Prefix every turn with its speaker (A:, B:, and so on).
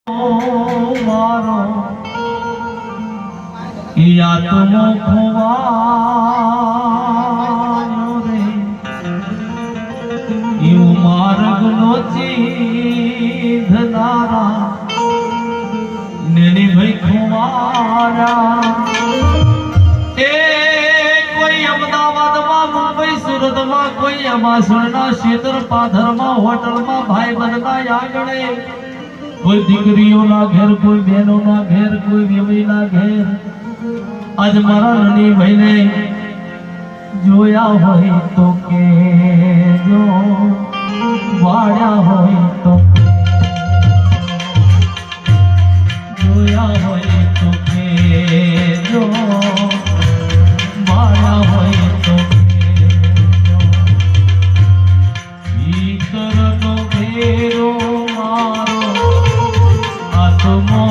A: મારો આત્મો ખોવાયો રે એવું માર્ગનો ચીધનારા નેની ભાઈ ખોવાયા એ કોઈ અમદાવાદમાં મુંબઈ સુરતમાં કોઈ અમાસણના ક્ષેત્ર પાધરમાં હોટલમાં ભાઈ બંધના આગળ કોઈ દીકરીઓના ઘેર કોઈ બહેનોના ઘેર કોઈ વેવીના ઘેર આજ મારા નાની ભાઈને જોયા હોય તો કેજો વાળ્યા હોય તો જોયા હોય તો કેજો વાળ્યા હોય તો કેજો ભીતરનો ઘેરો મારો આત્મો